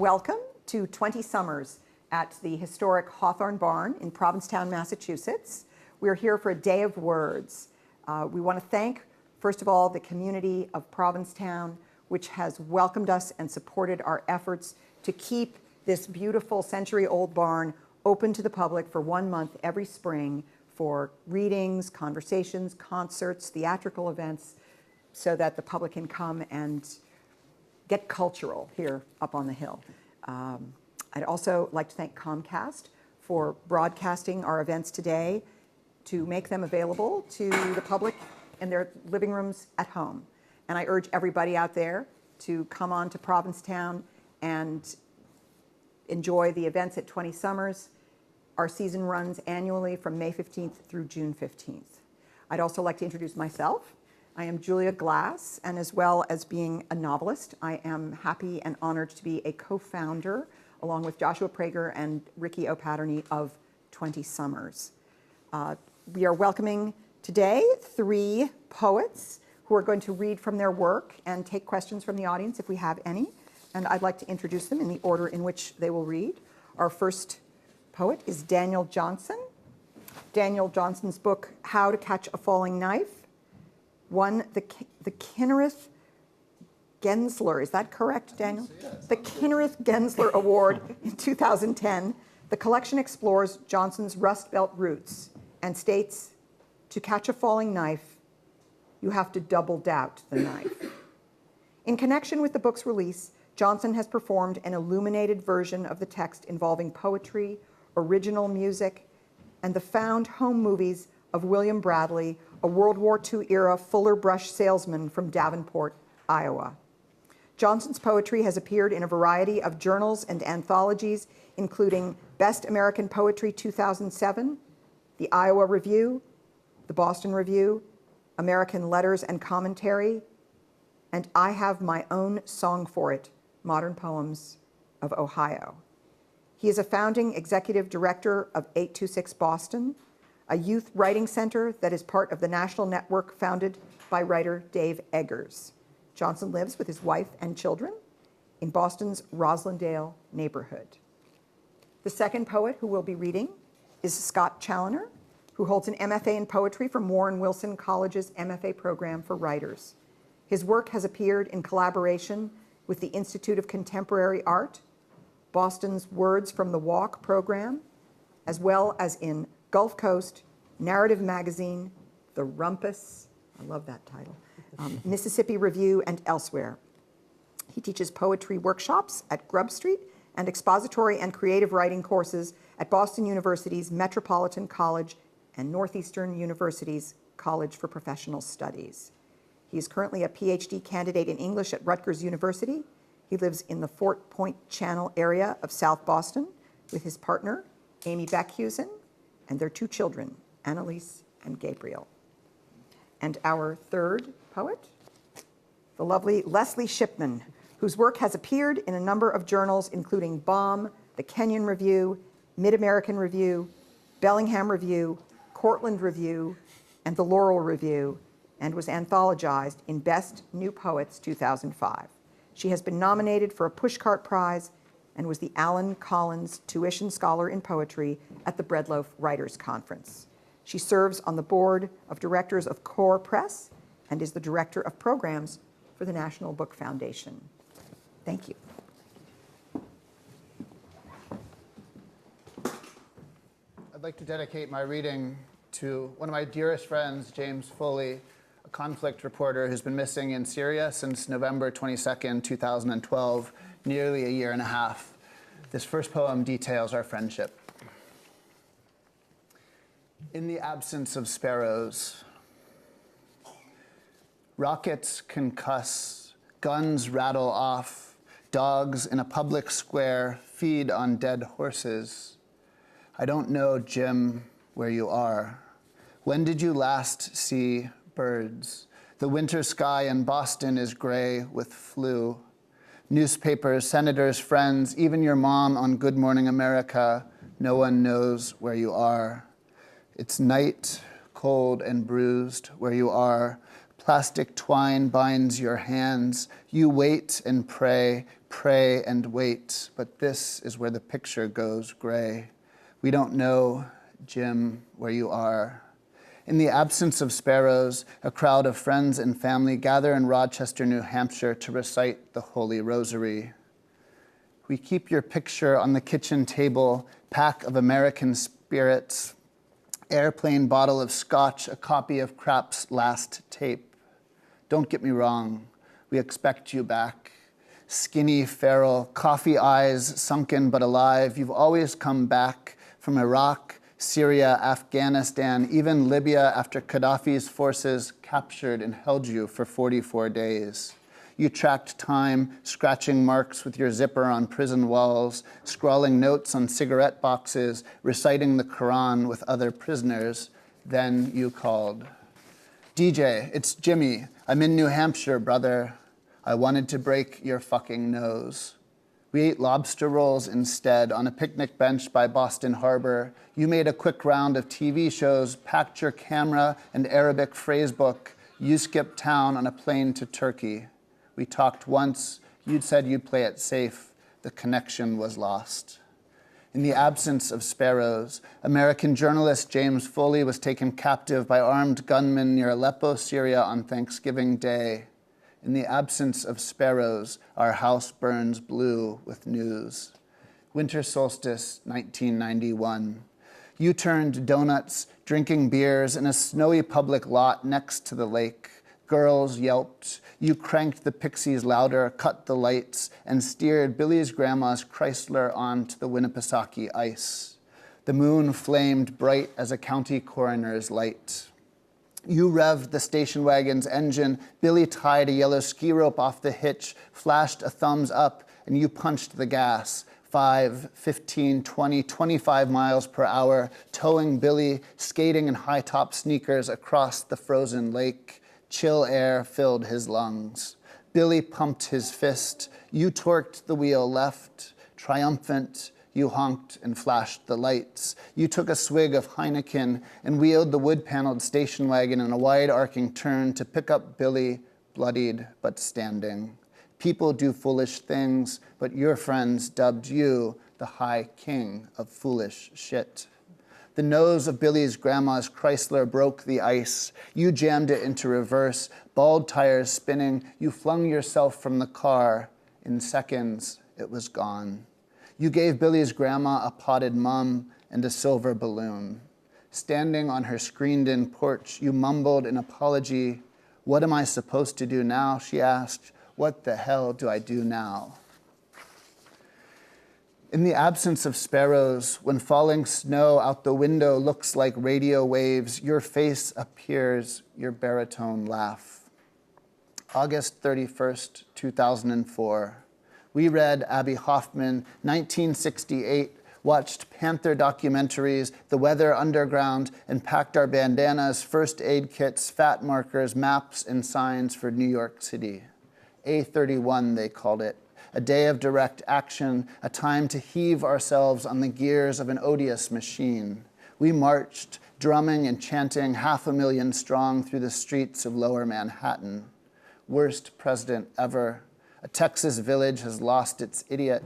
welcome to 20 Summers at the historic Hawthorne Barn in Provincetown, Massachusetts. We're here for a day of words. We want to thank, first of all, the community of Provincetown, which has welcomed us and supported our efforts to keep this beautiful century-old barn open to the public for 1 month every spring for readings, conversations, concerts, theatrical events, so that the public can come and get cultural here up on the hill. I'd also like to thank Comcast for broadcasting our events today to make them available to the public in their living rooms at home. And I urge everybody out there to come on to Provincetown and enjoy the events at 20 Summers. Our season runs annually from May 15th through June 15th. I'd also like to introduce myself. I am Julia Glass, and as well as being a novelist, I am happy and honored to be a co-founder, along with Joshua Prager and Ricky O'Patterney, of 20 Summers. We are welcoming today 3 poets who are going to read from their work and take questions from the audience if we have any. And I'd like to introduce them in the order in which they will read. Our first poet is Daniel Johnson. Daniel Johnson's book, How to Catch a Falling Knife, won the Kinnereth Gensler, is that correct, Daniel? Yes. The Kinnereth Gensler Award in 2010. The collection explores Johnson's Rust Belt roots and states, to catch a falling knife, you have to double doubt the knife. In connection with the book's release, Johnson has performed an illuminated version of the text involving poetry, original music, and the found home movies of William Bradley, a World War II-era Fuller Brush salesman from Davenport, Iowa. Johnson's poetry has appeared in a variety of journals and anthologies, including Best American Poetry 2007, the Iowa Review, the Boston Review, American Letters and Commentary, and I Have My Own Song for It, Modern Poems of Ohio. He is a founding executive director of 826 Boston, a youth writing center that is part of the national network founded by writer Dave Eggers. Johnson lives with his wife and children in Boston's Roslindale neighborhood. The second poet who will be reading is Scott Challoner, who holds an MFA in poetry from Warren Wilson College's MFA program for writers. His work has appeared in collaboration with the Institute of Contemporary Art, Boston's Words from the Walk program, as well as in Gulf Coast, Narrative Magazine, The Rumpus, I love that title, Mississippi Review, and elsewhere. He teaches poetry workshops at Grub Street and expository and creative writing courses at Boston University's Metropolitan College and Northeastern University's College for Professional Studies. He is currently a PhD candidate in English at Rutgers University. He lives in the Fort Point Channel area of South Boston with his partner, Amy Beckhusen, and their 2 children, Annalise and Gabriel. And our third poet, the lovely Leslie Shipman, whose work has appeared in a number of journals, including Bomb, the Kenyon Review, Mid-American Review, Bellingham Review, Cortland Review, and the Laurel Review, and was anthologized in Best New Poets 2005. She has been nominated for a Pushcart Prize and was the Alan Collins Tuition Scholar in Poetry at the Breadloaf Writers Conference. She serves on the board of directors of Core Press and is the director of programs for the National Book Foundation. Thank you. I'd like to dedicate my reading to one of my dearest friends, James Foley, a conflict reporter who's been missing in Syria since November 22nd, 2012, nearly a year and a half. This first poem details our friendship. In the absence of sparrows, rockets concuss, guns rattle off, dogs in a public square feed on dead horses. I don't know, Jim, where you are. When did you last see birds? The winter sky in Boston is gray with flu. Newspapers, senators, friends, even your mom on Good Morning America, no one knows where you are. It's night, cold and bruised where you are. Plastic twine binds your hands. You wait and pray, pray and wait, but this is where the picture goes gray. We don't know, Jim, where you are. In the absence of sparrows, a crowd of friends and family gather in Rochester, New Hampshire to recite the Holy Rosary. We keep your picture on the kitchen table, pack of American spirits, airplane bottle of scotch, a copy of Krapp's last tape. Don't get me wrong, we expect you back. Skinny, feral, coffee eyes, sunken but alive, you've always come back from Iraq, Syria, Afghanistan, even Libya after Gaddafi's forces captured and held you for 44 days. You tracked time, scratching marks with your zipper on prison walls, scrawling notes on cigarette boxes, reciting the Quran with other prisoners. Then you called. DJ, it's Jimmy. I'm in New Hampshire, brother. I wanted to break your fucking nose. We ate lobster rolls instead on a picnic bench by Boston Harbor. You made a quick round of TV shows, packed your camera and Arabic phrase book. You skipped town on a plane to Turkey. We talked once. You'd said you'd play it safe. The connection was lost. In the absence of sparrows, American journalist James Foley was taken captive by armed gunmen near Aleppo, Syria on Thanksgiving Day. In the absence of sparrows, our house burns blue with news. Winter solstice, 1991. You turned donuts, drinking beers in a snowy public lot next to the lake. Girls yelped. You cranked the Pixies louder, cut the lights, and steered Billy's grandma's Chrysler onto the Winnipesaukee ice. The moon flamed bright as a county coroner's light. You revved the station wagon's engine. Billy tied a yellow ski rope off the hitch, flashed a thumbs up, and you punched the gas. 5, 15, 20, 25 miles per hour, towing Billy, skating in high-top sneakers across the frozen lake. Chill air filled his lungs. Billy pumped his fist. You torqued the wheel left. Triumphant, you honked and flashed the lights. You took a swig of Heineken and wheeled the wood-paneled station wagon in a wide-arcing turn to pick up Billy, bloodied but standing. People do foolish things, but your friends dubbed you the High King of foolish shit. The nose of Billy's grandma's Chrysler broke the ice. You jammed it into reverse, bald tires spinning. You flung yourself from the car. In seconds, it was gone. You gave Billy's grandma a potted mum and a silver balloon. Standing on her screened-in porch, you mumbled an apology. What am I supposed to do now? She asked. What the hell do I do now? In the absence of sparrows, when falling snow out the window looks like radio waves, your face appears, your baritone laugh. August 31st, 2004. We read Abby Hoffman, 1968, watched Panther documentaries, The Weather Underground, and packed our bandanas, first aid kits, fat markers, maps, and signs for New York City. A31, they called it. A day of direct action, a time to heave ourselves on the gears of an odious machine. We marched, drumming and chanting 500,000 strong through the streets of Lower Manhattan. Worst president ever. A Texas village has lost its idiot.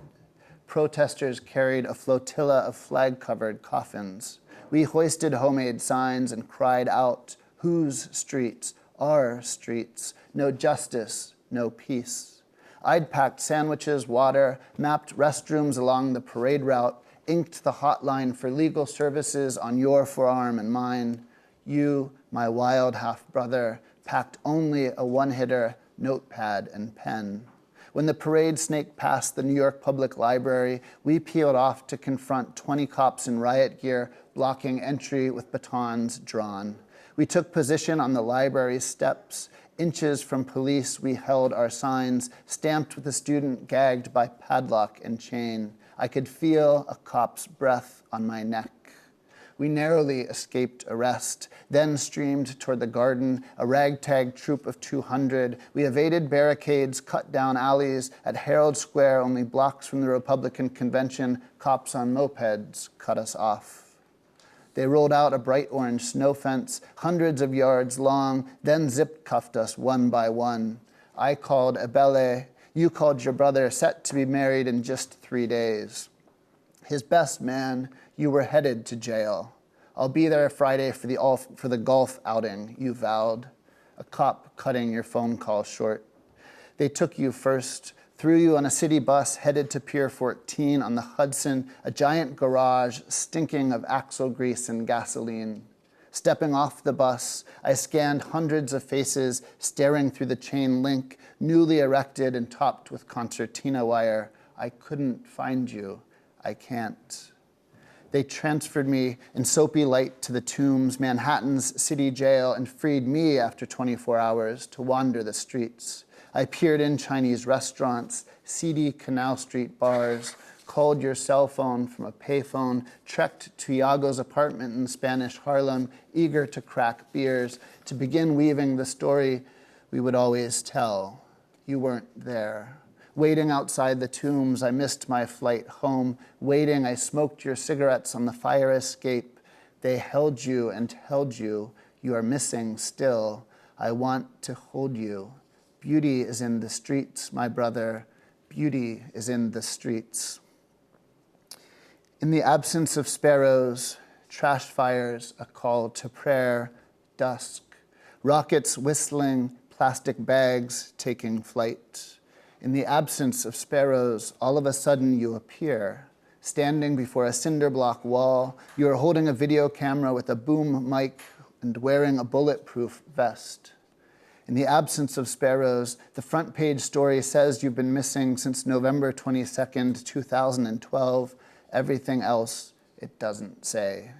Protesters carried a flotilla of flag-covered coffins. We hoisted homemade signs and cried out, whose streets? Our streets. No justice, no peace. I'd packed sandwiches, water, mapped restrooms along the parade route, inked the hotline for legal services on your forearm and mine. You, my wild half-brother, packed only a one-hitter, notepad and pen. When the parade snaked past the New York Public Library, we peeled off to confront 20 cops in riot gear, blocking entry with batons drawn. We took position on the library steps. Inches from police, we held our signs, stamped with a student gagged by padlock and chain. I could feel a cop's breath on my neck. We narrowly escaped arrest, then streamed toward the garden, a ragtag troop of 200. We evaded barricades, cut down alleys. At Herald Square, only blocks from the Republican convention, cops on mopeds cut us off. They rolled out a bright orange snow fence, hundreds of yards long, then zip-cuffed us one by one. I called Ebele. You called your brother, set to be married in just 3 days. His best man, you were headed to jail. I'll be there Friday for the golf outing, you vowed, a cop cutting your phone call short. They took you first, threw you on a city bus headed to Pier 14 on the Hudson, a giant garage stinking of axle grease and gasoline. Stepping off the bus, I scanned hundreds of faces staring through the chain link, newly erected and topped with concertina wire. I couldn't find you. I can't. They transferred me in soapy light to the Tombs, Manhattan's city jail, and freed me after 24 hours to wander the streets. I peered in Chinese restaurants, seedy Canal Street bars, called your cell phone from a payphone, trekked to Iago's apartment in Spanish Harlem, eager to crack beers, to begin weaving the story we would always tell. You weren't there. Waiting outside the Tombs, I missed my flight home. Waiting, I smoked your cigarettes on the fire escape. They held you and held you. You are missing still. I want to hold you. Beauty is in the streets, my brother. Beauty is in the streets. In the absence of sparrows, trash fires, a call to prayer, dusk, rockets whistling, plastic bags taking flight. In the absence of sparrows, all of a sudden you appear, standing before a cinder block wall. You are holding a video camera with a boom mic and wearing a bulletproof vest. In the absence of sparrows, the front page story says you've been missing since November 22nd, 2012. Everything else, it doesn't say.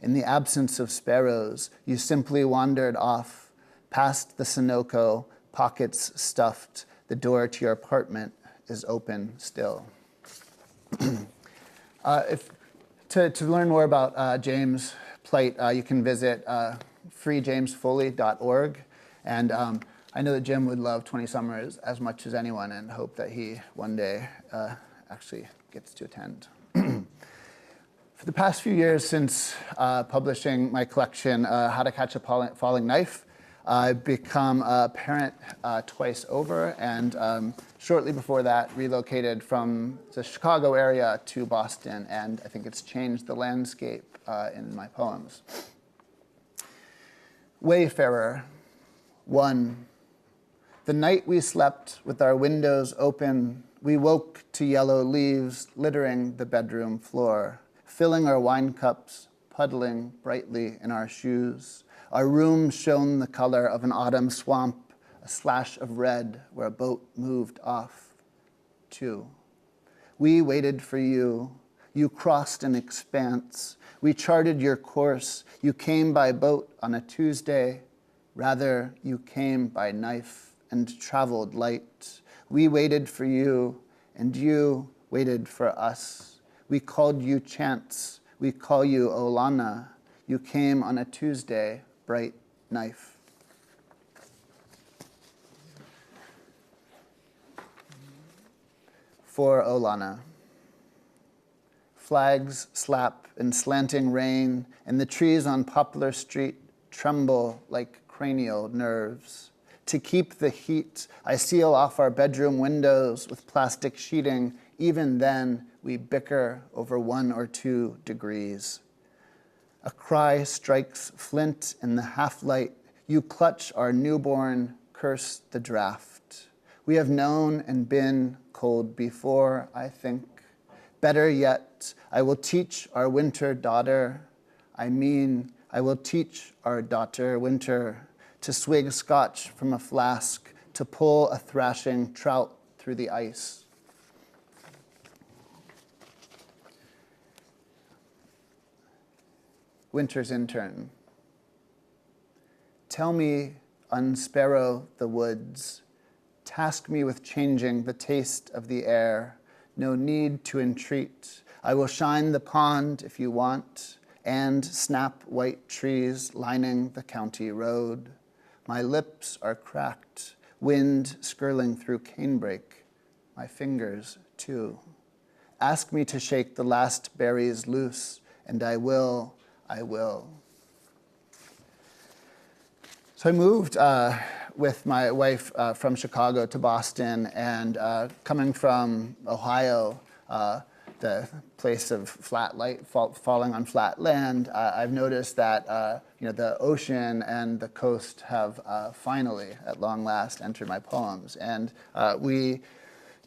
In the absence of sparrows, you simply wandered off, past the Sunoco, pockets stuffed. The door to your apartment is open still. To learn more about James' plight, you can visit freejamesfoley.org. And I know that Jim would love 20 Summers as much as anyone and hope that he one day actually gets to attend. For the past few years since publishing my collection, How to Catch a Falling Knife, I've become a parent twice over, and shortly before that relocated from the Chicago area to Boston, and I think it's changed the landscape in my poems. Wayfarer, 1. The night we slept with our windows open, we woke to yellow leaves littering the bedroom floor, filling our wine cups, puddling brightly in our shoes. Our room shone the color of an autumn swamp, a slash of red where a boat moved off. 2. We waited for you. You crossed an expanse. We charted your course. You came by boat on a Tuesday. Rather, you came by knife and traveled light. We waited for you, and you waited for us. We called you Chance. We call you Olana. You came on a Tuesday, bright knife. For Olana. Flags slap in slanting rain, and the trees on Poplar Street tremble like cranial nerves. To keep the heat, I seal off our bedroom windows with plastic sheeting. Even then, we bicker over 1 or 2 degrees. A cry strikes flint in the half-light. You clutch our newborn, curse the draft. We have known and been cold before, I think. Better yet, I will teach our winter daughter, I will teach our daughter winter to swig scotch from a flask, to pull a thrashing trout through the ice. Winter's intern. Tell me, unsparrow the woods. Task me with changing the taste of the air. No need to entreat. I will shine the pond if you want, and snap white trees lining the county road. My lips are cracked, wind skirling through canebrake. My fingers, too. Ask me to shake the last berries loose, and I will. So I moved with my wife from Chicago to Boston, and coming from Ohio, the place of flat light falling on flat land, I've noticed that the ocean and the coast have finally, at long last, entered my poems. And we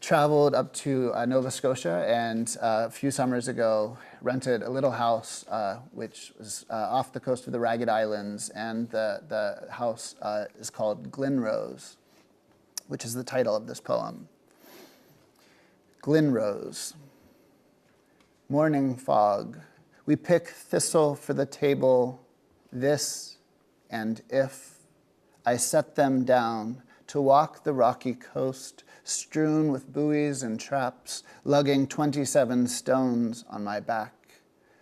traveled up to Nova Scotia, and a few summers ago rented a little house which was off the coast of the Ragged Islands, and the house is called Glenrose, which is the title of this poem. Glenrose. Morning fog, we pick thistle for the table, this and if. I set them down to walk the rocky coast, strewn with buoys and traps, lugging 27 stones on my back.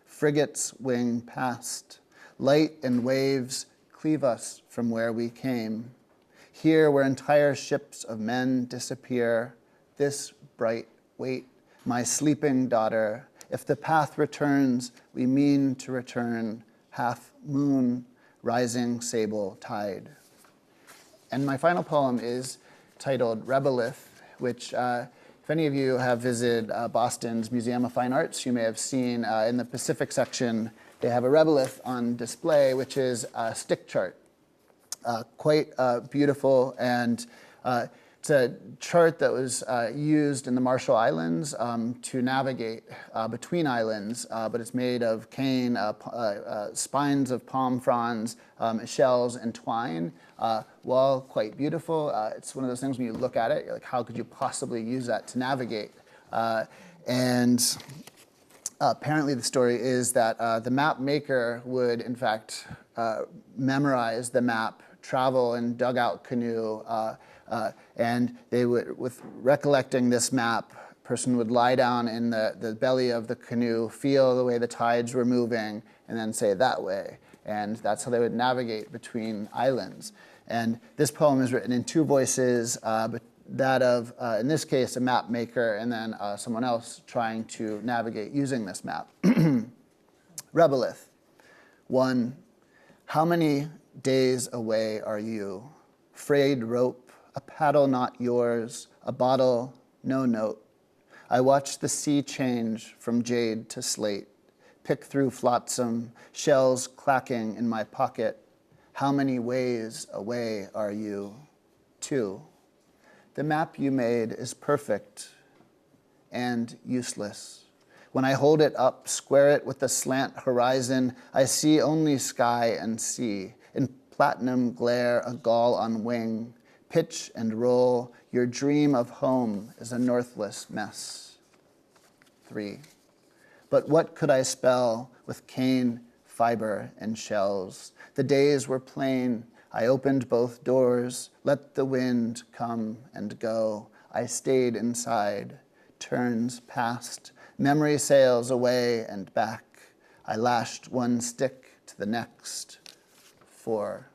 Frigates wing past, light and waves cleave us from where we came. Here where entire ships of men disappear, this bright wait, my sleeping daughter. If the path returns, we mean to return, half moon, rising sable tide. And my final poem is titled Rebelith, which if any of you have visited Boston's Museum of Fine Arts, you may have seen in the Pacific section, they have a rebelith on display, which is a stick chart. Quite beautiful, and it's a chart that was used in the Marshall Islands to navigate between islands, but it's made of cane, spines of palm fronds, shells, and twine. While quite beautiful, it's one of those things when you look at it, you're like, how could you possibly use that to navigate? And apparently the story is that the map maker would, in fact, memorize the map, travel in dugout canoe, and they would, with recollecting this map, person would lie down in the belly of the canoe, feel the way the tides were moving, and then say that way. And that's how they would navigate between islands. And this poem is written in two voices, but that of, in this case, a map maker, and then someone else trying to navigate using this map. Rebelith. 1. How many days away are you? Frayed rope, a paddle not yours, a bottle, no note. I watch the sea change from jade to slate, pick through flotsam, shells clacking in my pocket. How many ways away are you? 2. The map you made is perfect and useless. When I hold it up, square it with the slant horizon, I see only sky and sea. In platinum glare, a gull on wing. Pitch and roll, your dream of home is a northless mess. 3. But what could I spell with cane, fiber, and shells? The days were plain. I opened both doors, let the wind come and go. I stayed inside, turns past, memory sails away and back. I lashed one stick to the next. 4.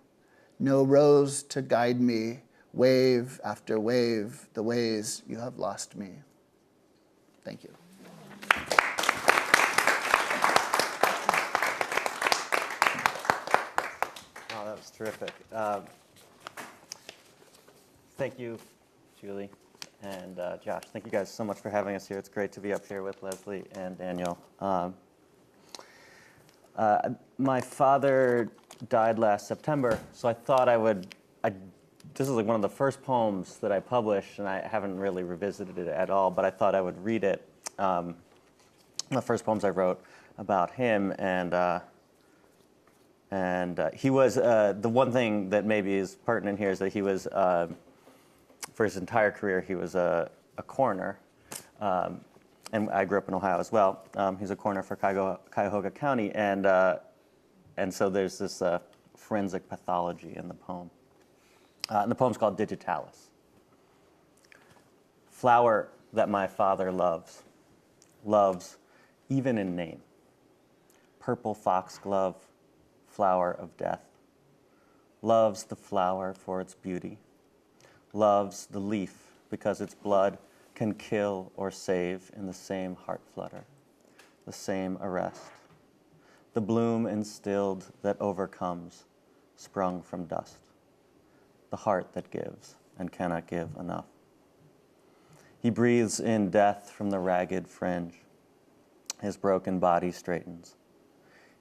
No rose to guide me, wave after wave, the ways you have lost me. Thank you. Wow, that was terrific. Thank you, Julie and Josh. Thank you guys so much for having us here. It's great to be up here with Leslie and Daniel. My father died last September, so I thought this is like one of the first poems that I published, and I haven't really revisited it at all, but I thought I would read it. The first poems I wrote about him, and he was, the one thing that maybe is pertinent here is that he was, for his entire career, he was a coroner. And I grew up in Ohio as well. He's a coroner for Cuyahoga County, and so there's this forensic pathology in the poem. And the poem's called Digitalis. Flower that my father loves even in name. Purple foxglove, flower of death. Loves the flower for its beauty. Loves the leaf because its blood can kill or save in the same heart flutter, the same arrest. The bloom instilled that overcomes, sprung from dust. the heart that gives and cannot give enough. He breathes in death from the ragged fringe. His broken body straightens.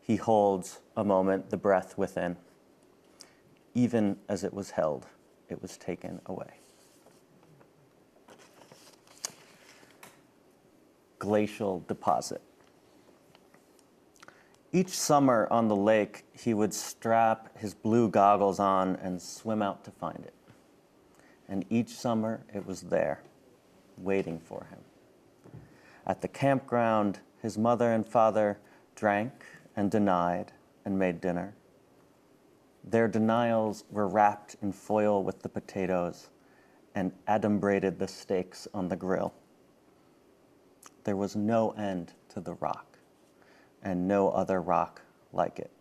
He holds a moment the breath within. Even as it was held, it was taken away. Glacial deposit. Each summer on the lake, he would strap his blue goggles on and swim out to find it. And each summer, it was there, waiting for him. At the campground, his mother and father drank and denied and made dinner. Their denials were wrapped in foil with the potatoes and adumbrated the steaks on the grill. There was no end to the rock, and no other rock like it.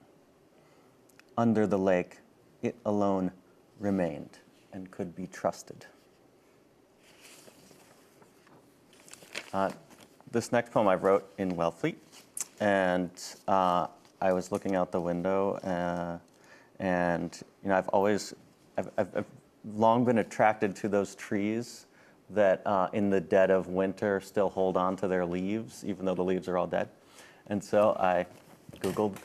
Under the lake, it alone remained and could be trusted. This next poem I wrote in Wellfleet, and I was looking out the window, and I've long been attracted to those trees that in the dead of winter still hold on to their leaves, even though the leaves are all dead. And so I Googled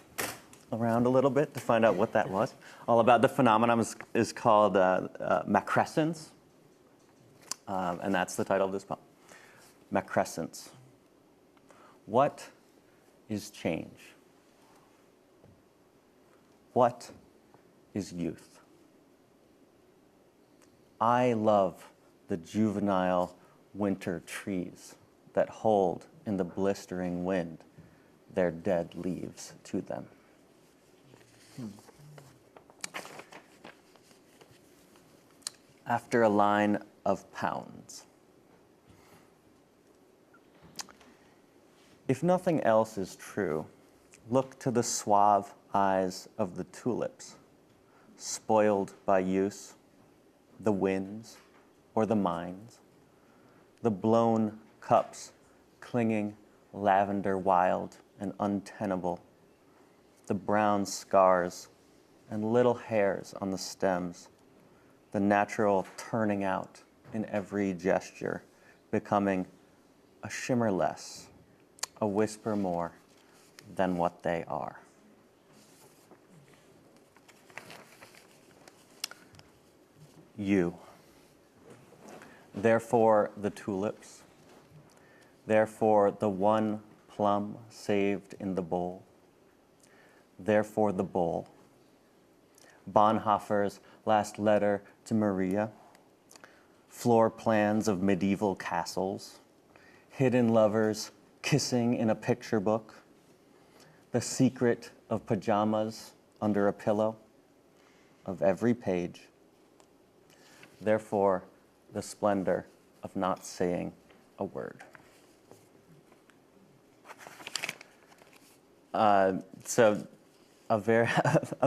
around a little bit to find out what that was. All about the phenomenon is called macrescence, and that's the title of this poem. Macrescence. What is change? What is youth? I love the juvenile winter trees that hold in the blistering wind their dead leaves to them. After a line of pounds. If nothing else is true, look to the suave eyes of the tulips, spoiled by use, the winds, or the mines, the blown cups clinging lavender wild and untenable, the brown scars and little hairs on the stems, the natural turning out in every gesture, becoming a shimmer less, a whisper more than what they are. You. Therefore the tulips, therefore the one plum saved in the bowl, therefore the bowl. Bonhoeffer's last letter to Maria, floor plans of medieval castles, hidden lovers kissing in a picture book, the secret of pajamas under a pillow, of every page. Therefore, the splendor of not saying a word. So a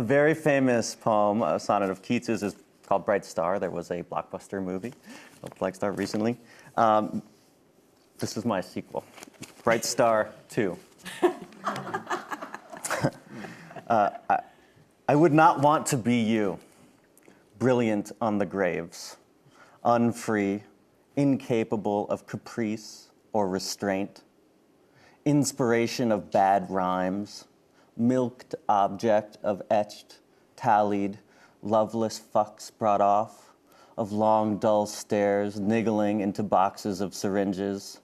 very famous poem, a sonnet of Keats's, is called Bright Star. There was a blockbuster movie called Bright Star recently. This is my sequel, Bright Star 2. I would not want to be you, brilliant on the graves, unfree, incapable of caprice or restraint, inspiration of bad rhymes, milked object of etched, tallied, loveless fucks brought off, of long dull stares niggling into boxes of syringes,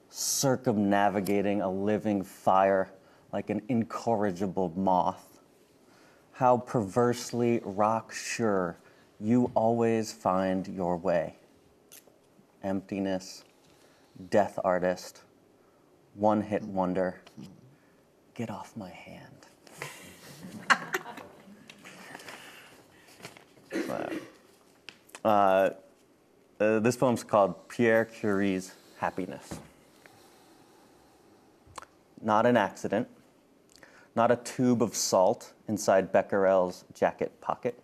circumnavigating a living fire like an incorrigible moth. How perversely rock-sure you always find your way. Emptiness, death artist, one-hit wonder. Get off my hand. This poem's called Pierre Curie's Happiness. Not an accident, not a tube of salt inside Becquerel's jacket pocket,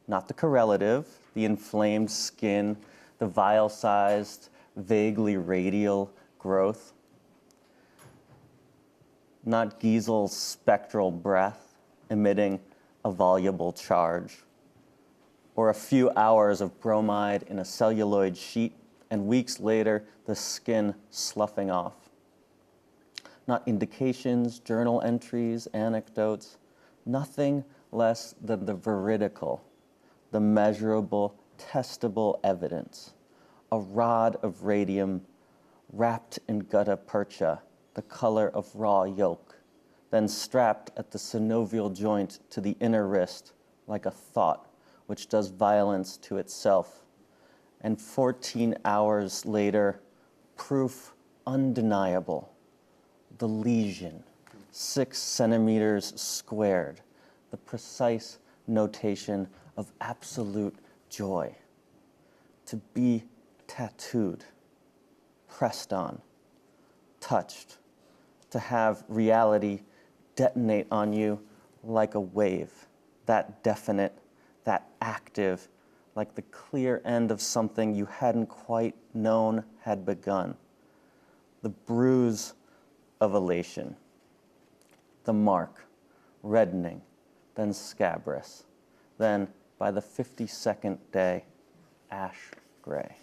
not the correlative, the inflamed skin, the vial-sized, vaguely radial growth, not Giesel's spectral breath emitting a voluble charge, or a few hours of bromide in a celluloid sheet, and weeks later, the skin sloughing off. Not indications, journal entries, anecdotes, nothing less than the veridical, the measurable, testable evidence, a rod of radium wrapped in gutta percha, the color of raw yolk, then strapped at the synovial joint to the inner wrist like a thought which does violence to itself. And 14 hours later, proof undeniable, the lesion, 6 centimeters squared, the precise notation of absolute joy. To be tattooed, pressed on, touched, to have reality detonate on you like a wave, that definite, that active, like the clear end of something you hadn't quite known had begun. The bruise of elation, the mark, reddening, then scabrous, then by the 52nd day, ash gray.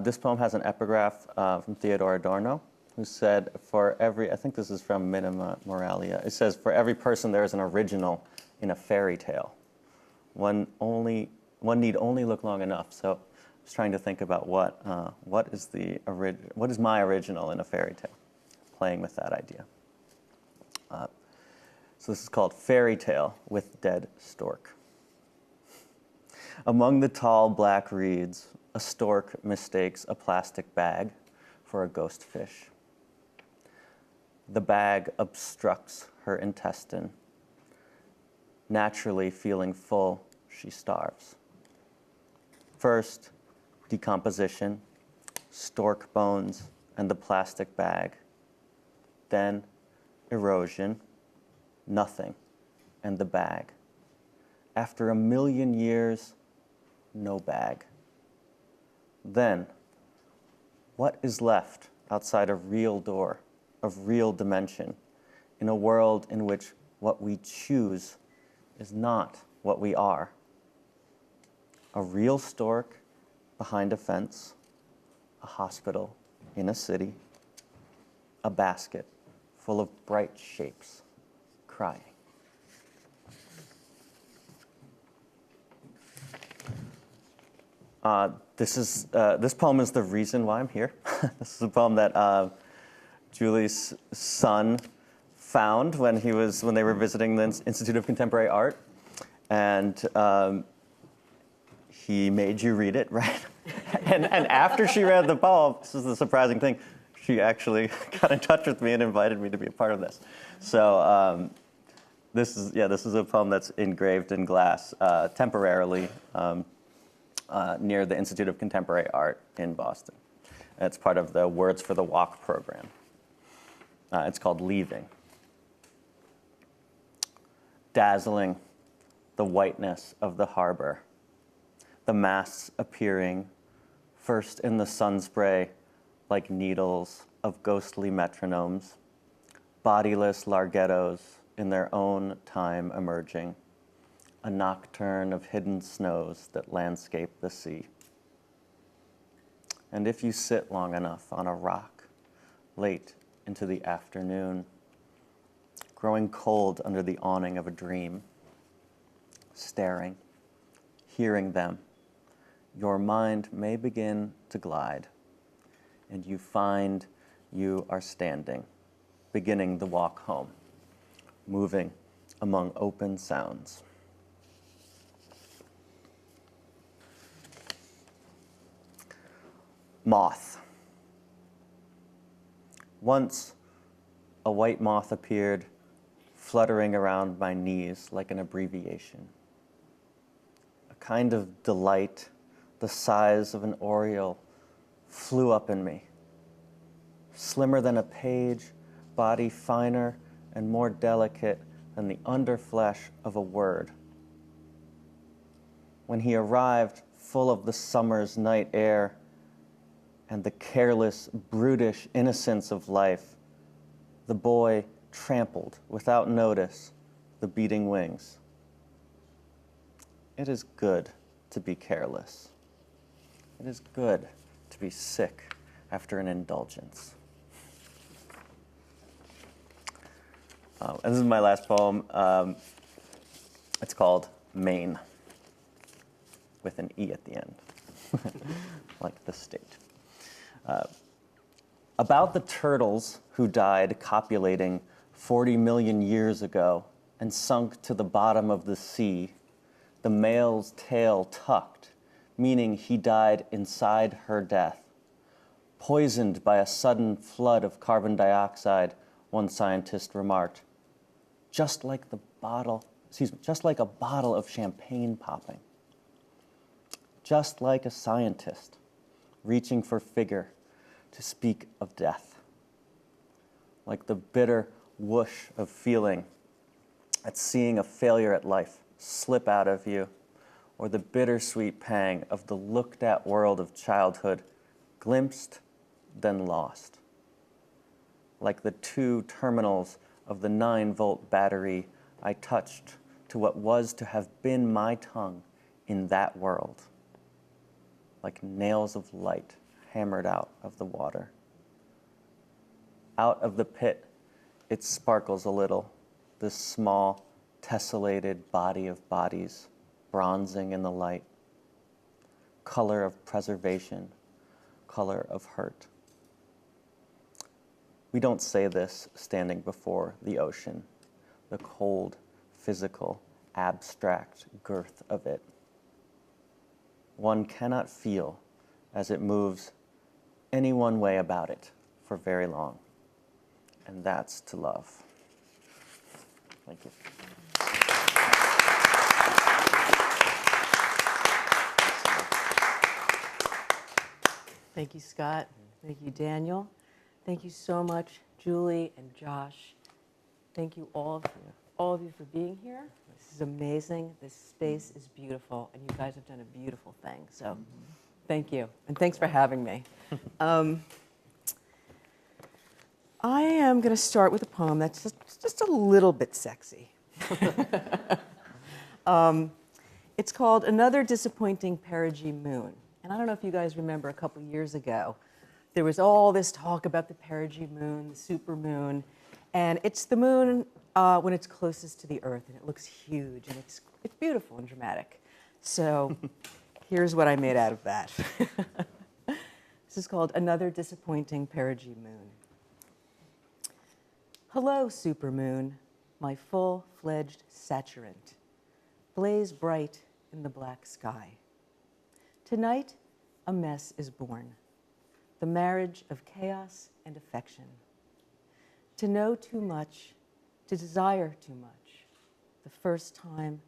This poem has an epigraph from Theodore Adorno, who said, for every, I think this is from Minima Moralia, it says, for every person there is an original in a fairy tale. One need only look long enough. So I was trying to think about what is my original in a fairy tale, playing with that idea. So this is called Fairy Tale with Dead Stork. Among the tall black reeds, a stork mistakes a plastic bag for a ghost fish. The bag obstructs her intestine. Naturally feeling full, she starves. First, decomposition, stork bones and the plastic bag. Then, erosion, nothing, and the bag. After 1,000,000 years, no bag. Then, what is left outside a real door, of real dimension, in a world in which what we choose is not what we are? A real stork behind a fence, a hospital in a city, a basket full of bright shapes, crying. This poem is the reason why I'm here. This is a poem that Julie's son found when they were visiting the Institute of Contemporary Art, and he made you read it, right? and after she read the poem, this is the surprising thing, she actually got in touch with me and invited me to be a part of this. So this is a poem that's engraved in glass temporarily. Near the Institute of Contemporary Art in Boston. It's part of the Words for the Walk program. It's called Leaving. Dazzling, the whiteness of the harbor, the masts appearing, first in the sun spray, like needles of ghostly metronomes, bodiless larghettos in their own time emerging, a nocturne of hidden snows that landscape the sea. And if you sit long enough on a rock, late into the afternoon, growing cold under the awning of a dream, staring, hearing them, your mind may begin to glide, and you find you are standing, beginning the walk home, moving among open sounds. Moth. Once, a white moth appeared, fluttering around my knees like an abbreviation. A kind of delight, the size of an oriole, flew up in me. Slimmer than a page, body finer and more delicate than the underflesh of a word. When he arrived, full of the summer's night air, and the careless, brutish innocence of life, the boy trampled without notice the beating wings. It is good to be careless. It is good to be sick after an indulgence. And this is my last poem. It's called Maine, with an E at the end, like the state. About the turtles who died copulating 40 million years ago and sunk to the bottom of the sea, the male's tail tucked, meaning he died inside her death. Poisoned by a sudden flood of carbon dioxide, one scientist remarked, just like a bottle of champagne popping. Just like a scientist reaching for figure to speak of death. Like the bitter whoosh of feeling at seeing a failure at life slip out of you, or the bittersweet pang of the looked-at world of childhood, glimpsed, then lost. Like the two terminals of the 9-volt battery I touched to what was to have been my tongue in that world. Like nails of light hammered out of the water. Out of the pit, it sparkles a little, this small, tessellated body of bodies, bronzing in the light. Color of preservation, color of hurt. We don't say this standing before the ocean, the cold, physical, abstract girth of it. One cannot feel as it moves any one way about it for very long. And that's to love. Thank you. Thank you, Scott. Thank you, Daniel. Thank you so much, Julie and Josh. Thank you all of you for being here. This is amazing. This space is beautiful, and you guys have done a beautiful thing. So thank you, and thanks for having me. I am going to start with a poem that's just a little bit sexy. It's called Another Disappointing Perigee Moon. And I don't know if you guys remember a couple years ago, there was all this talk about the perigee moon, the supermoon, and it's the moon when it's closest to the Earth, and it looks huge, and it's beautiful and dramatic. So here's what I made out of that. This is called Another Disappointing Perigee Moon. Hello, supermoon, my full-fledged saturant. Blaze bright in the black sky. Tonight, a mess is born. The marriage of chaos and affection. To know too much, to desire too much, the first time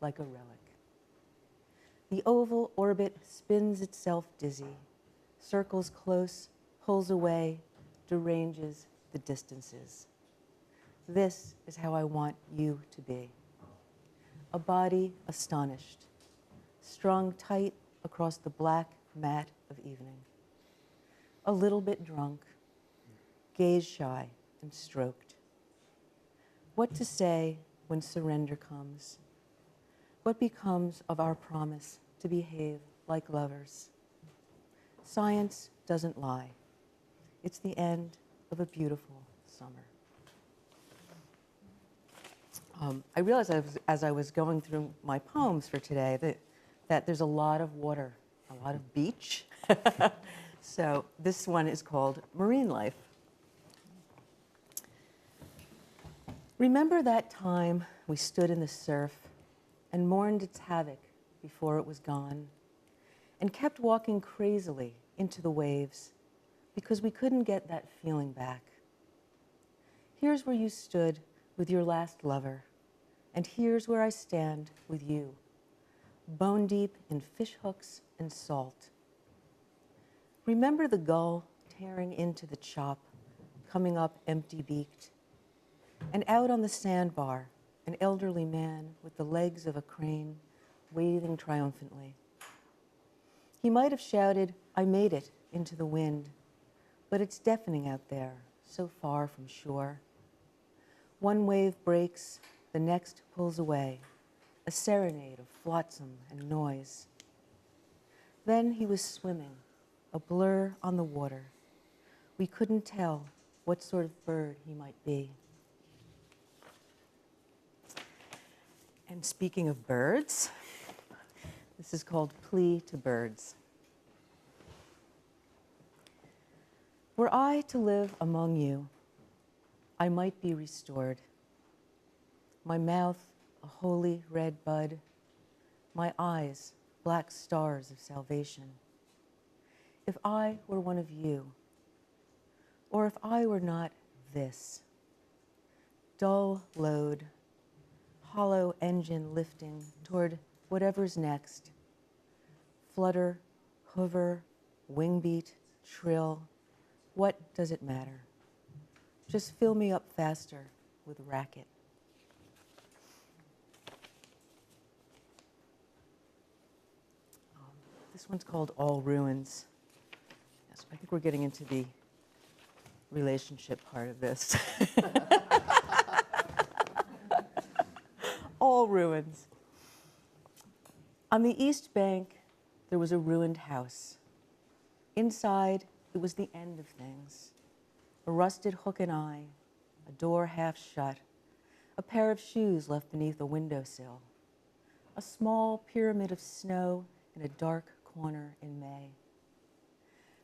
like a relic. The oval orbit spins itself dizzy, circles close, pulls away, deranges the distances. This is how I want you to be. A body astonished, strung tight across the black mat of evening. A little bit drunk, gaze shy and stroked. What to say when surrender comes? What becomes of our promise to behave like lovers? Science doesn't lie. It's the end of a beautiful summer. I realized as I was going through my poems for today that there's a lot of water, a lot of beach. So this one is called Marine Life. Remember that time we stood in the surf and mourned its havoc before it was gone, and kept walking crazily into the waves because we couldn't get that feeling back. Here's where you stood with your last lover, and here's where I stand with you, bone deep in fish hooks and salt. Remember the gull tearing into the chop, coming up empty-beaked, and out on the sandbar, an elderly man with the legs of a crane waving triumphantly. He might have shouted, "I made it," into the wind, but it's deafening out there, so far from shore. One wave breaks, the next pulls away, a serenade of flotsam and noise. Then he was swimming, a blur on the water. We couldn't tell what sort of bird he might be. And speaking of birds, this is called Plea to Birds. Were I to live among you, I might be restored. My mouth, a holy red bud, my eyes, black stars of salvation. If I were one of you, or if I were not this, dull load, hollow engine lifting toward whatever's next, flutter, hover, wing beat, trill, what does it matter? Just fill me up faster with racket. This one's called All Ruins. Yes, I think we're getting into the relationship part of this. All ruins. On the East Bank, there was a ruined house. Inside, it was the end of things. A rusted hook and eye, a door half shut, a pair of shoes left beneath a windowsill, a small pyramid of snow in a dark corner in May.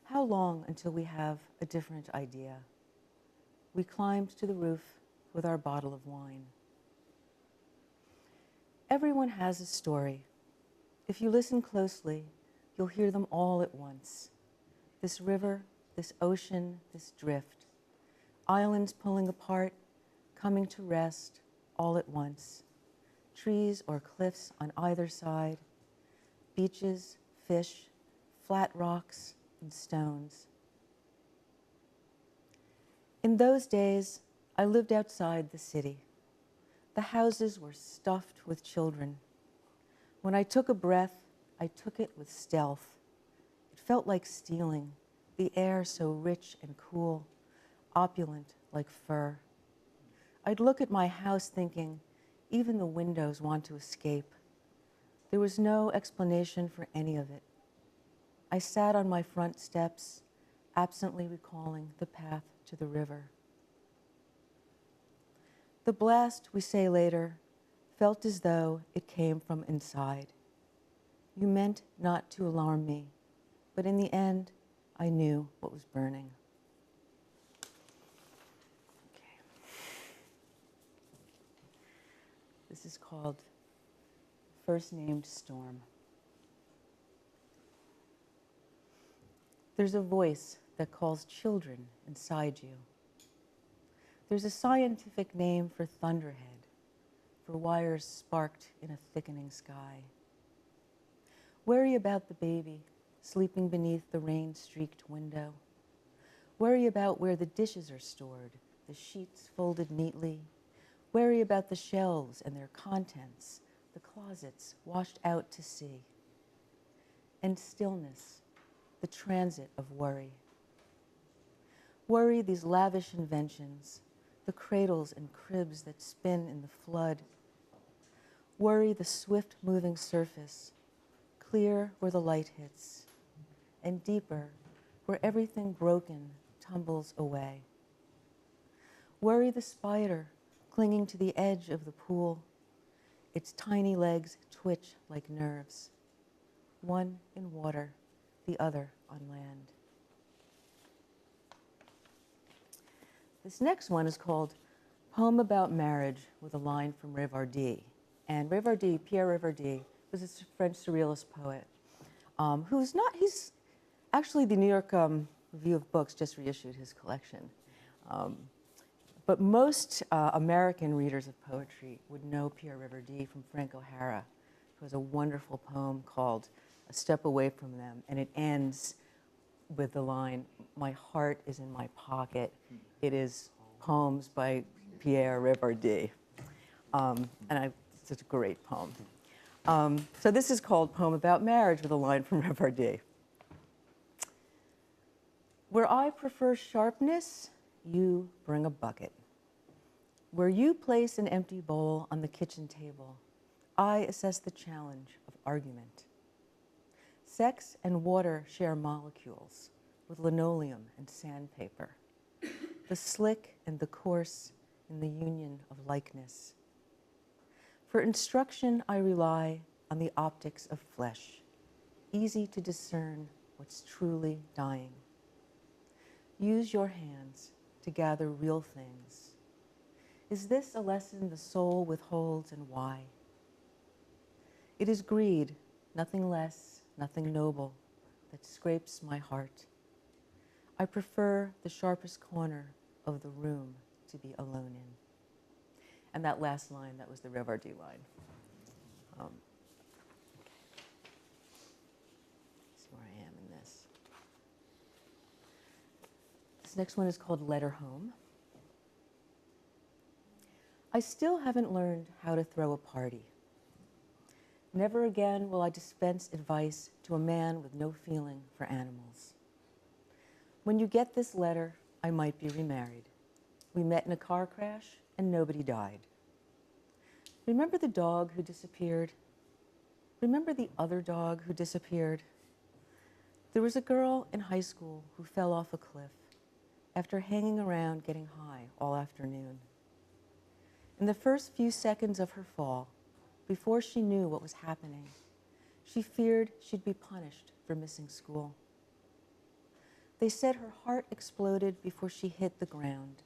How long until we have a different idea? We climbed to the roof with our bottle of wine. Everyone has a story. If you listen closely, you'll hear them all at once. This river, this ocean, this drift. Islands pulling apart, coming to rest, all at once. Trees or cliffs on either side. Beaches, fish, flat rocks, and stones. In those days, I lived outside the city. The houses were stuffed with children. When I took a breath, I took it with stealth. It felt like stealing, the air so rich and cool, opulent like fur. I'd look at my house thinking, even the windows want to escape. There was no explanation for any of it. I sat on my front steps, absently recalling the path to the river. The blast, we say later, felt as though it came from inside. You meant not to alarm me, but in the end, I knew what was burning. Okay. This is called First Named Storm. There's a voice that calls children inside you. There's a scientific name for thunderhead, for wires sparked in a thickening sky. Worry about the baby sleeping beneath the rain-streaked window. Worry about where the dishes are stored, the sheets folded neatly. Worry about the shelves and their contents, the closets washed out to sea. And stillness, the transit of worry. Worry these lavish inventions, the cradles and cribs that spin in the flood. Worry the swift-moving surface, clear where the light hits, and deeper where everything broken tumbles away. Worry the spider clinging to the edge of the pool, its tiny legs twitch like nerves, one in water, the other on land. This next one is called Poem About Marriage with a line from Rivardie. And Rivardie, Pierre Rivardie, was a French surrealist poet he's actually the New York Review of Books just reissued his collection. But most American readers of poetry would know Pierre Rivardie from Frank O'Hara, who has a wonderful poem called A Step Away From Them, and it ends with the line, "My heart is in my pocket." It is poems by Pierre Rivardie. It's a great poem. So this is called Poem About Marriage with a line from Rivardie. Where I prefer sharpness, you bring a bucket. Where you place an empty bowl on the kitchen table, I assess the challenge of argument. Sex and water share molecules with linoleum and sandpaper, the slick and the coarse in the union of likeness. For instruction, I rely on the optics of flesh, easy to discern what's truly dying. Use your hands to gather real things. Is this a lesson the soul withholds, and why? It is greed, nothing less, nothing noble, that scrapes my heart. I prefer the sharpest corner of the room to be alone in. And that last line, that was the Revardy line. See where I am in this. This next one is called Letter Home. I still haven't learned how to throw a party. Never again will I dispense advice to a man with no feeling for animals. When you get this letter, I might be remarried. We met in a car crash and nobody died. Remember the dog who disappeared? Remember the other dog who disappeared? There was a girl in high school who fell off a cliff after hanging around getting high all afternoon. In the first few seconds of her fall, before she knew what was happening, she feared she'd be punished for missing school. They said her heart exploded before she hit the ground.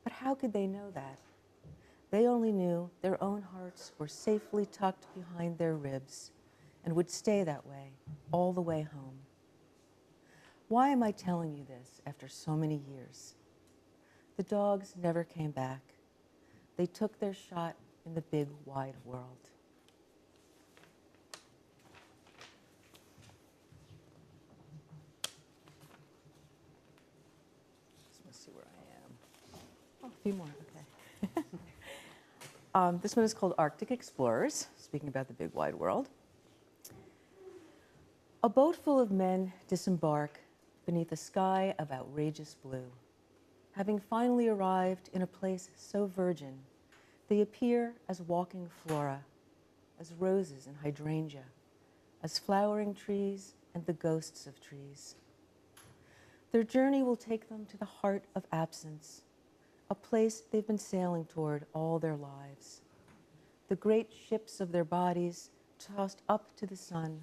But how could they know that? They only knew their own hearts were safely tucked behind their ribs and would stay that way all the way home. Why am I telling you this after so many years? The dogs never came back. They took their shot in the big, wide world. Let's see where I am. Oh, a few more, okay. This one is called Arctic Explorers, speaking about the big, wide world. A boat full of men disembark beneath a sky of outrageous blue. Having finally arrived in a place so virgin, they appear as walking flora, as roses and hydrangea, as flowering trees and the ghosts of trees. Their journey will take them to the heart of absence, a place they've been sailing toward all their lives. The great ships of their bodies tossed up to the sun,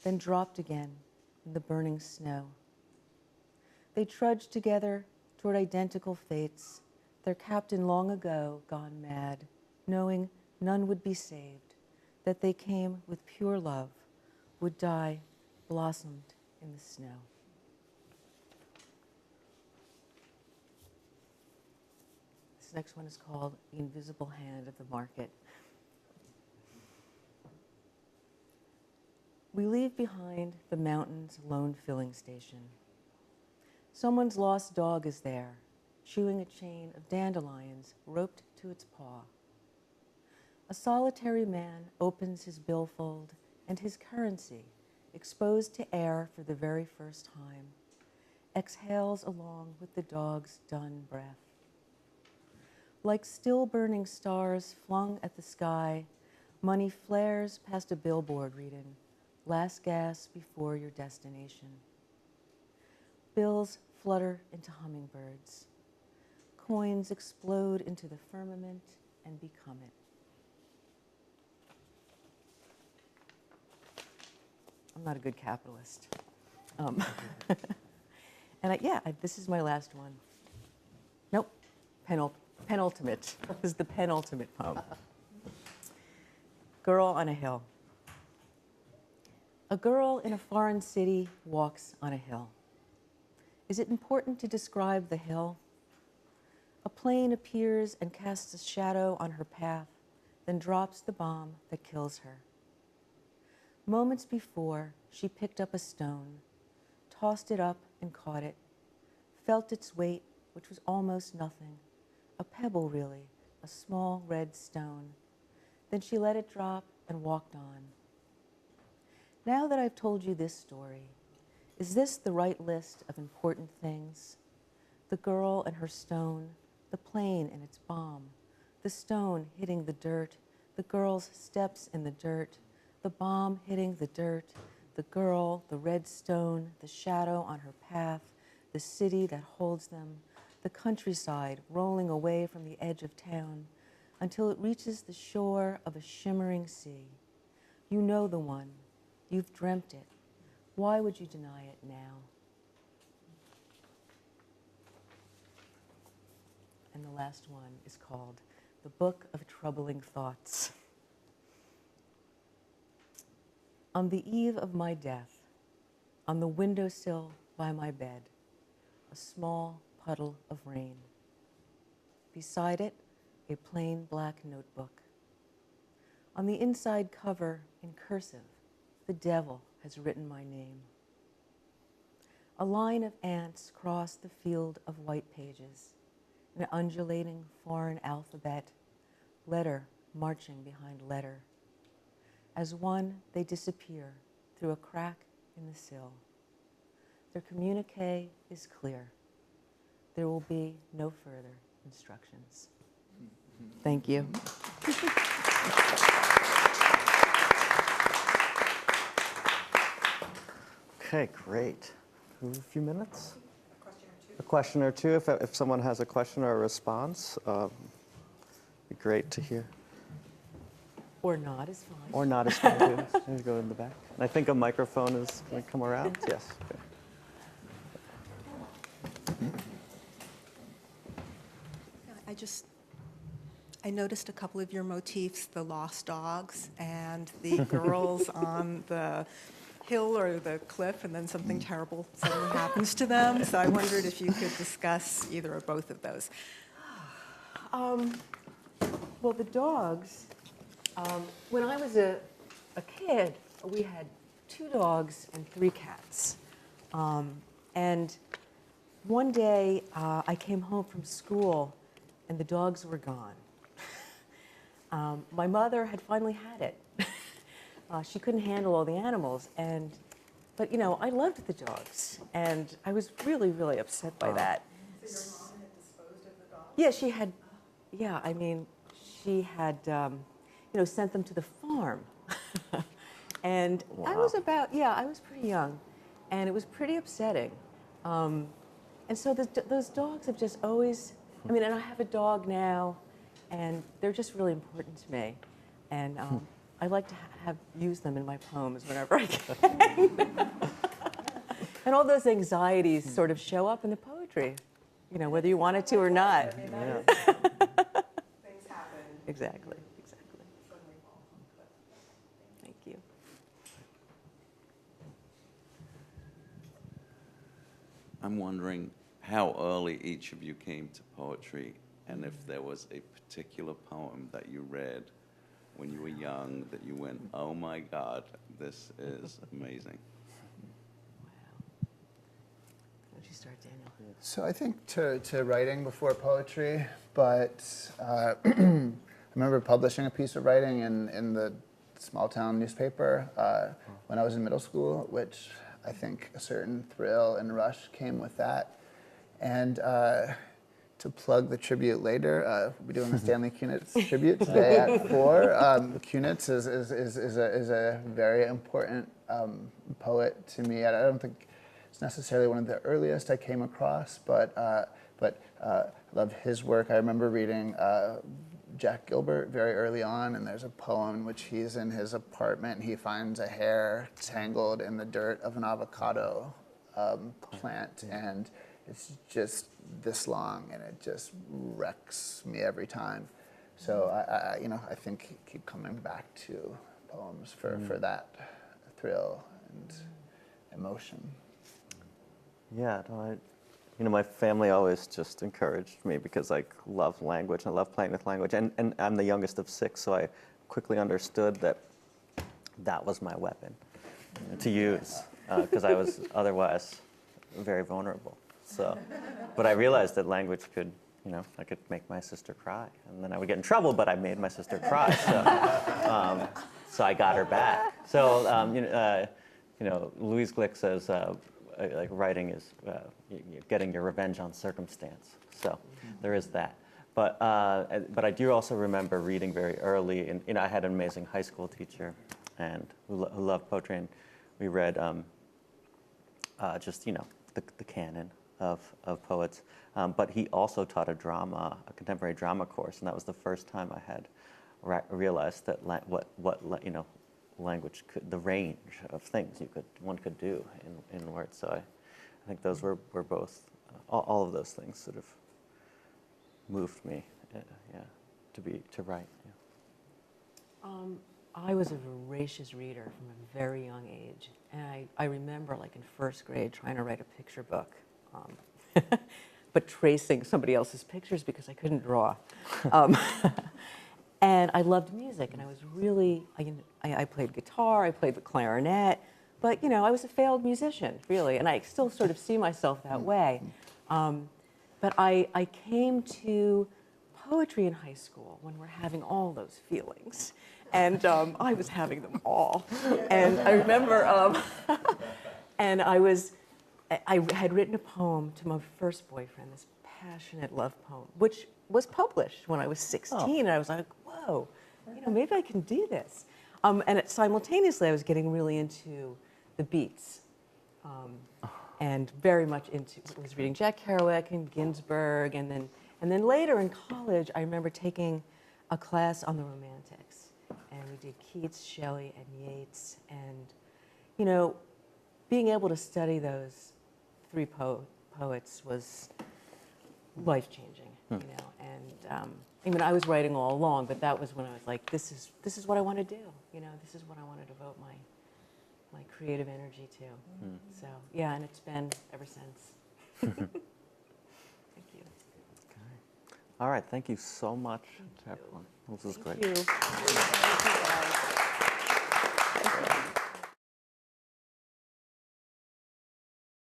then dropped again in the burning snow. They trudged together toward identical fates, their captain long ago gone mad, knowing none would be saved, that they came with pure love, would die blossomed in the snow. This next one is called The Invisible Hand of the Market. We leave behind the mountain's lone filling station. Someone's lost dog is there, chewing a chain of dandelions roped to its paw. A solitary man opens his billfold, and his currency, exposed to air for the very first time, exhales along with the dog's done breath. Like still burning stars flung at the sky, money flares past a billboard reading, "Last gas before your destination." Bills flutter into hummingbirds. Coins explode into the firmament and become it. I'm not a good capitalist. This is my last one. Nope, penultimate. This is the penultimate poem. Girl on a Hill. A girl in a foreign city walks on a hill. Is it important to describe the hill? A plane appears and casts a shadow on her path, then drops the bomb that kills her. Moments before, she picked up a stone, tossed it up and caught it, felt its weight, which was almost nothing, a pebble really, a small red stone. Then she let it drop and walked on. Now that I've told you this story, is this the right list of important things? The girl and her stone, the plane and its bomb, the stone hitting the dirt, the girl's steps in the dirt, the bomb hitting the dirt, the girl, the red stone, the shadow on her path, the city that holds them, the countryside rolling away from the edge of town until it reaches the shore of a shimmering sea. You know the one. You've dreamt it. Why would you deny it now? And the last one is called The Book of Troubling Thoughts. On the eve of my death, on the windowsill by my bed, a small puddle of rain. Beside it, a plain black notebook. On the inside cover, in cursive, the devil has written my name. A line of ants cross the field of white pages, an undulating foreign alphabet, letter marching behind letter. As one, they disappear through a crack in the sill. Their communique is clear. There will be no further instructions. Thank you. Okay, great. We have a few minutes? A question or two. If someone has a question or a response, it'd be great to hear. Or not is fine. Or not is fine too. Maybe go in the back. And I think a microphone is going to come around. Yes. Okay. I noticed a couple of your motifs, the lost dogs and the girls on the hill or the cliff, and then something terrible suddenly happens to them. So I wondered if you could discuss either or both of those. Well, the dogs, when I was a kid, we had 2 dogs and 3 cats. And one day I came home from school and the dogs were gone. My mother had finally had it. She couldn't handle all the animals, but you know, I loved the dogs, and I was really, really upset by that. So your mom had disposed of the dogs? Yeah, she had. Yeah, I mean, she had, sent them to the farm, and I was I was pretty young, and it was pretty upsetting. And so those dogs have just always. I mean, and I have a dog now, and they're just really important to me, and I like to use them in my poems whenever I can. And all those anxieties sort of show up in the poetry, you know, whether you want it to or not. Things happen. Exactly. Thank you. I'm wondering how early each of you came to poetry, and if there was a particular poem that you read when you were young that you went, oh my God, this is amazing. Wow. Why don't you start, Daniel? So I think to writing before poetry, but I remember publishing a piece of writing in the small town newspaper when I was in middle school, which I think a certain thrill and rush came with that. And to plug the tribute later, we'll be doing the Stanley Kunitz tribute today at 4. Kunitz is a very important poet to me. I don't think it's necessarily one of the earliest I came across, but I love his work. I remember reading Jack Gilbert very early on, and there's a poem in which he's in his apartment and he finds a hair tangled in the dirt of an avocado plant, and it's just this long, and it just wrecks me every time. So I think keep coming back to poems for that thrill and emotion. Yeah, no, my family always just encouraged me because I love language. I love playing with language, and I'm the youngest of 6, so I quickly understood that was my weapon to use because I was otherwise very vulnerable. So, but I realized that language could, I could make my sister cry, and then I would get in trouble, but I made my sister cry, so I got her back. So, Louise Glick says, like writing is you're getting your revenge on circumstance. So there is that. But I do also remember reading very early, and I had an amazing high school teacher, and who loved poetry, and we read just the canon of poets. But he also taught a contemporary drama course, and that was the first time I had realized that language the range of things one could do in words. So I think those were both all of those things sort of moved me, to write. Yeah. I was a voracious reader from a very young age, and I remember, like in first grade, trying to write a picture book, but tracing somebody else's pictures because I couldn't draw. And I loved music, and I was really, I played guitar, I played the clarinet, but I was a failed musician, really, and I still sort of see myself that way. But I came to poetry in high school when we're having all those feelings, and I was having them all. And I remember, and I had written a poem to my first boyfriend, this passionate love poem, which was published when I was 16, and I was like, whoa, maybe I can do this. And simultaneously, I was getting really into the beats, and very much was reading Jack Kerouac and Ginsberg, and then later in college, I remember taking a class on the Romantics, and we did Keats, Shelley, and Yeats, and being able to study those three poets was life-changing, and I was writing all along, but that was when I was like, this is what I want to do. This is what I want to devote my creative energy to. So yeah, and it's been ever since. Thank you. Okay. All right. Thank you so much, everyone. This was great. Thank you.